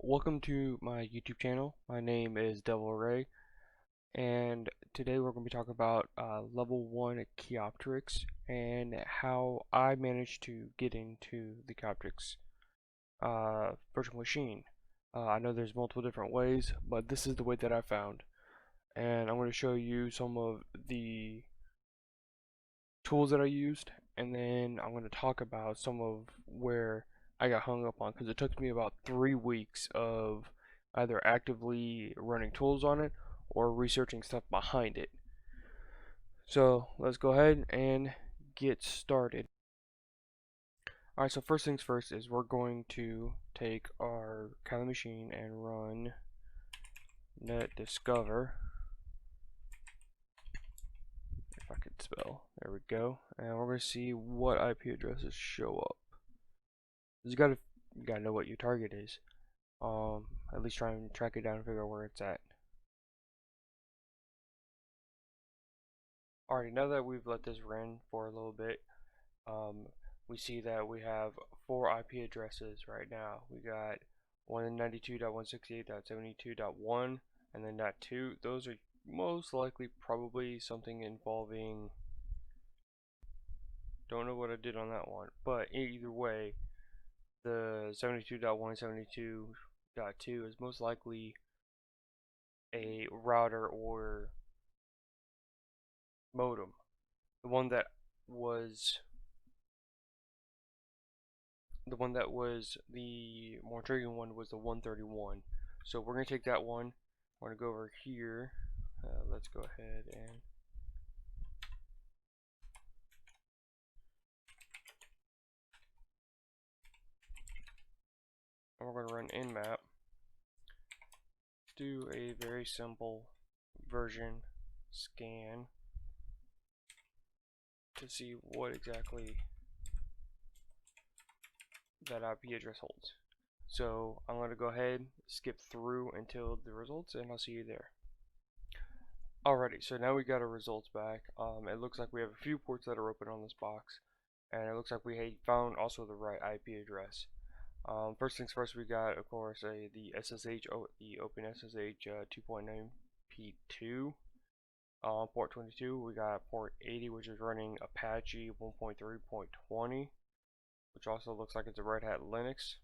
Welcome to my YouTube channel. My name is Devil Ray, and today we're going to be talking about level 1 Kioptrix and how I managed to get into the Kioptrix virtual machine. I know there's multiple different ways, but this is the way that I found. And I'm going to show you some of the tools that I used, and then I'm going to talk about some of where I got hung up on, because it took me about 3 weeks of either actively running tools on it or researching stuff behind it. So let's go ahead and get started. Alright, so first things first is we're going to take our Kali machine and run net discover. If I could spell. There we go. And we're going to see what IP addresses show up. You gotta know what your target is. At least try and track it down and figure out where it's at. Alright, now that we've let this run for a little bit, we see that we have 4 IP addresses right now. We got 192.168.72.1 and then .2. Those are most likely probably something involving, don't know what I did on that one, but either way, the 72.172.2 is most likely a router or modem. The one that was the more intriguing one was the 131. So we're gonna take that one. We're gonna go over here. Let's go ahead and we're gonna run nmap. Do a very simple version scan to see what exactly that IP address holds. So I'm going to go ahead, skip through until the results, and I'll see you there. Alrighty, so now we got our results back. It looks like we have a few ports that are open on this box, and it looks like we found also the right IP address. First things first, we got, of course, the SSH, the Open SSH 2.9p2. Port 22, we got port 80, which is running Apache 1.3.20, which also looks like it's a Red Hat Linux.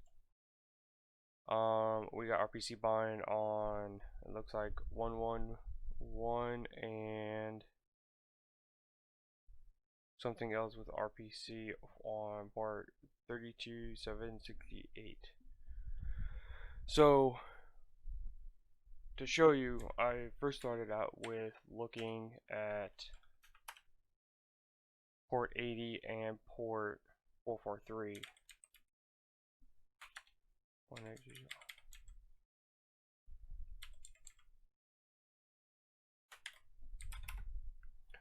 We got RPC bind on, it looks like 111 and something else with RPC on port 32768. So to show you, I first started out with looking at port 80 and port 443.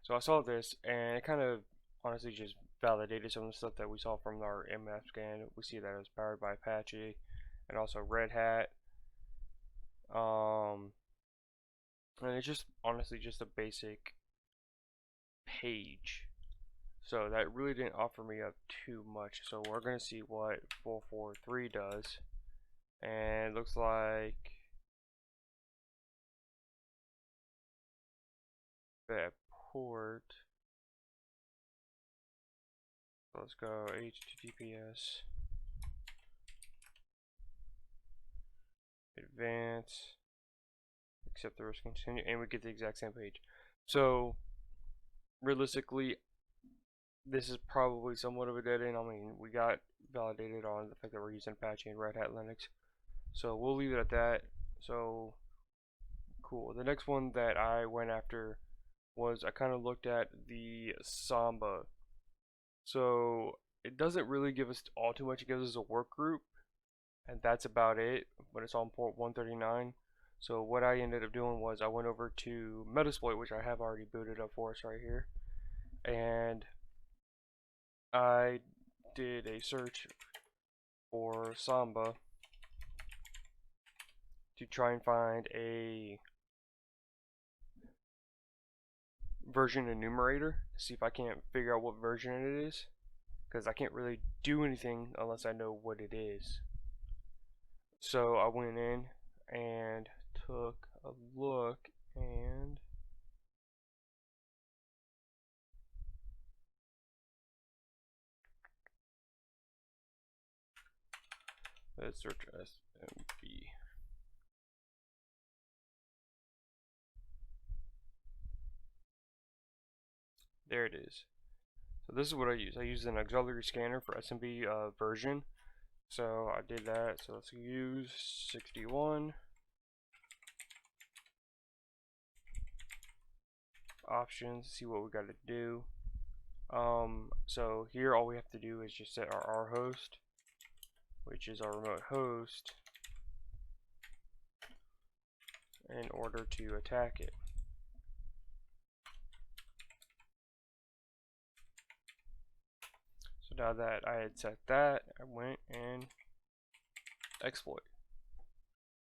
So I saw this, and it kind of honestly just validated some of the stuff that we saw from our nmap scan. We see that it was powered by Apache and also Red Hat. And it's just honestly just a basic page. So that really didn't offer me up too much. So we're going to see what 443 does. And it looks like that port. So let's go HTTPS advance, accept the risk, continue, and we get the exact same page. So realistically, this is probably somewhat of a dead end. I mean, we got validated on the fact that we're using Apache and Red Hat Linux, so we'll leave it at that. So cool. The next one that I went after was, I kind of looked at the Samba. So it doesn't really give us all too much. It gives us a work group, and that's about it, but it's on port 139. So what I ended up doing was I went over to Metasploit, which I have already booted up for us right here, and I did a search for Samba to try and find a version enumerator to see if I can't figure out what version it is, because I can't really do anything unless I know what it is. So I went in and took a look, and let's search SMB. There it is. So this is what I use. I use an auxiliary scanner for SMB version. So I did that. So let's use 61 options. See what we got to do. So here all we have to do is just set our R host, which is our remote host, in order to attack it. So now that I had set that, I went and exploit.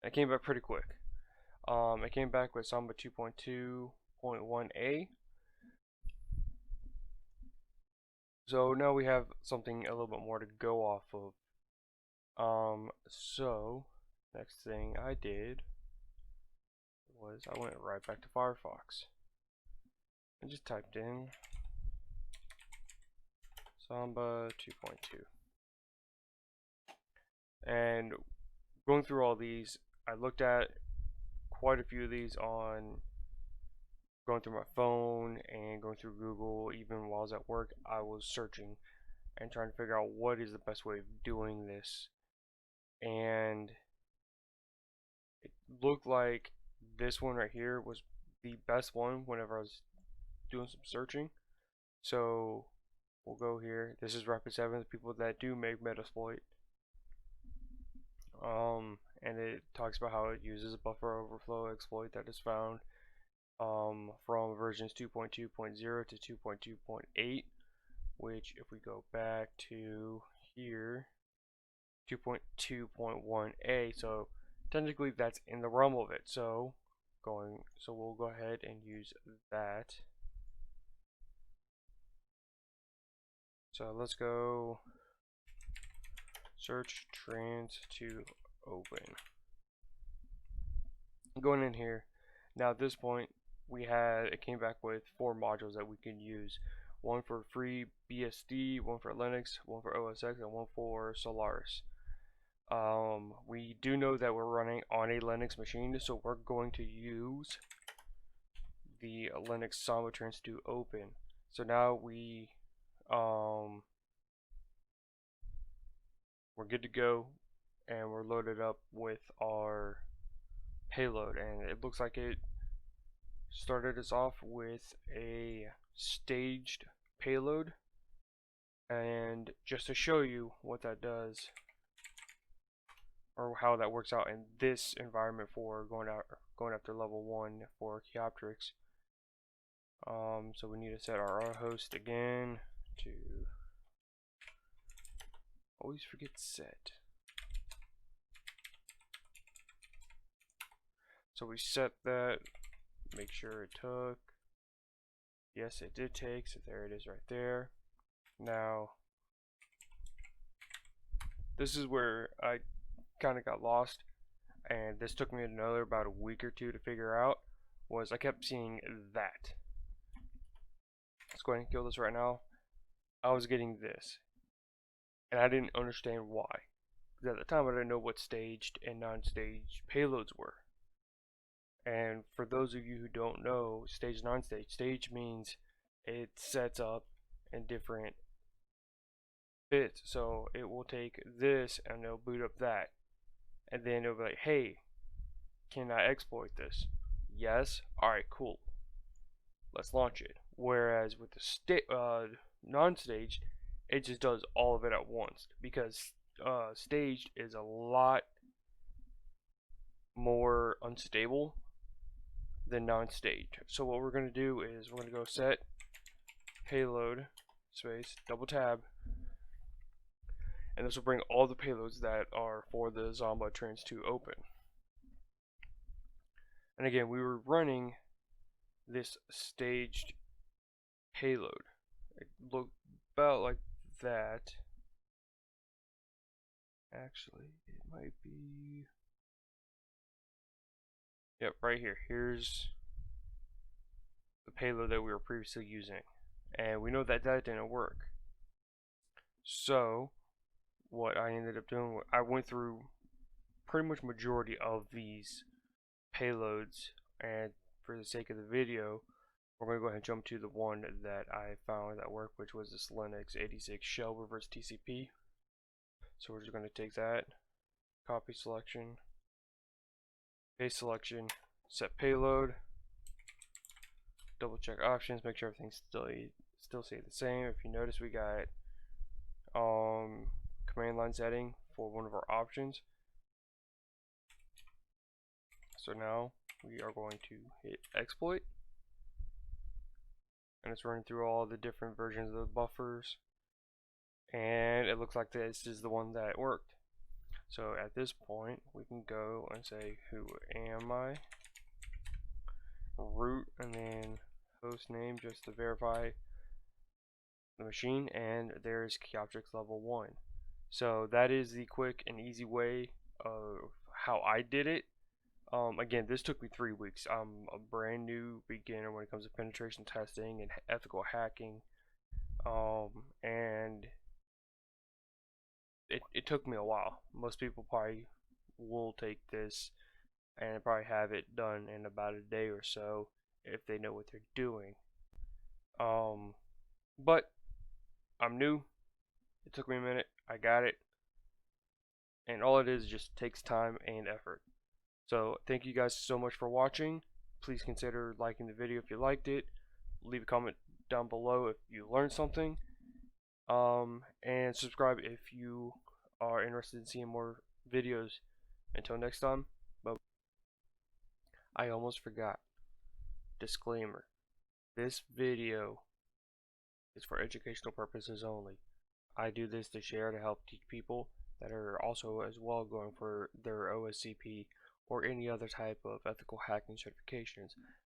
It came back pretty quick. It came back with Samba 2.2.1a. So now we have something a little bit more to go off of. So next thing I did was I went right back to Firefox and just typed in Samba 2.2. And going through all these, I looked at quite a few of these on going through my phone and going through Google. Even while I was at work, I was searching and trying to figure out what is the best way of doing this. And it looked like this one right here was the best one whenever I was doing some searching. So we'll go here. This is Rapid7, the people that do make Metasploit. And it talks about how it uses a buffer overflow exploit that is found from versions 2.2.0 to 2.2.8, which if we go back to here, 2.2.1a, so technically that's in the realm of it. So we'll go ahead and use that. So let's go search trans to open. Going in here, now at this point it came back with 4 modules that we can use. One for free BSD, one for Linux, one for OS X, and one for Solaris. We do know that we're running on a Linux machine, so we're going to use the Linux Samba trans to open. So now we're good to go, and we're loaded up with our payload, and it looks like it started us off with a staged payload. And just to show you what that does, or how that works out in this environment for going after level 1 for Kioptrix. So we need to set our host again to, always forget set. So we set that, make sure it took. Yes, it did take, so there it is right there. Now, this is where I kind of got lost, and this took me another about a week or two to figure out, was I kept seeing that. Let's go ahead and kill this right now. I was getting this, and I didn't understand why. Because at the time I didn't know what staged and non-staged payloads were. And for those of you who don't know, stage, non-stage, stage means it sets up in different bits. So it will take this and it'll boot up that. And then it'll be like, hey, can I exploit this? Yes. Alright, cool. Let's launch it. Whereas with the non-staged, it just does all of it at once. Because staged is a lot more unstable than non-staged. So what we're going to do is we're going to go set payload space double tab, and this will bring all the payloads that are for the Samba trans to open. And again, we were running this staged payload. It looked about like that, Actually, it might be. Yep, right here. Here's the payload that we were previously using. And we know that that didn't work. So, what I ended up doing, I went through pretty much majority of these payloads, and for the sake of the video, we're going to go ahead and jump to the one that I found that worked, which was this Linux 86 shell reverse TCP. So we're just going to take that, copy selection, paste selection, set payload, double check options, make sure everything's still stay the same. If you notice, we got command line setting for one of our options. So now we are going to hit exploit, and it's running through all the different versions of the buffers, and it looks like this is the one that worked. So at this point, we can go and say, who am I? Root, and then host name just to verify the machine, and there's Kioptrix Level 1. So that is the quick and easy way of how I did it. Again, this took me 3 weeks. I'm a brand new beginner when it comes to penetration testing and ethical hacking, and it took me a while. Most people probably will take this and probably have it done in about a day or so if they know what they're doing. But I'm new. It took me a minute. I got it, and all it is just takes time and effort. So thank you guys so much for watching. Please consider liking the video if you liked it. Leave a comment down below if you learned something. And subscribe if you are interested in seeing more videos. Until next time, bye. I almost forgot. Disclaimer. This video is for educational purposes only. I do this to share to help teach people that are also as well going for their OSCP or any other type of ethical hacking certifications.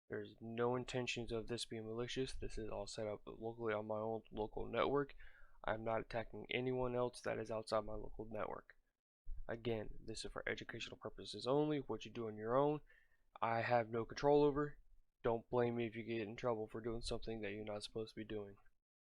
There's no intentions of this being malicious. This is all set up locally on my own local network. I'm not attacking anyone else that is outside my local network. Again, this is for educational purposes only. What you do on your own, I have no control over. Don't blame me if you get in trouble for doing something that you're not supposed to be doing.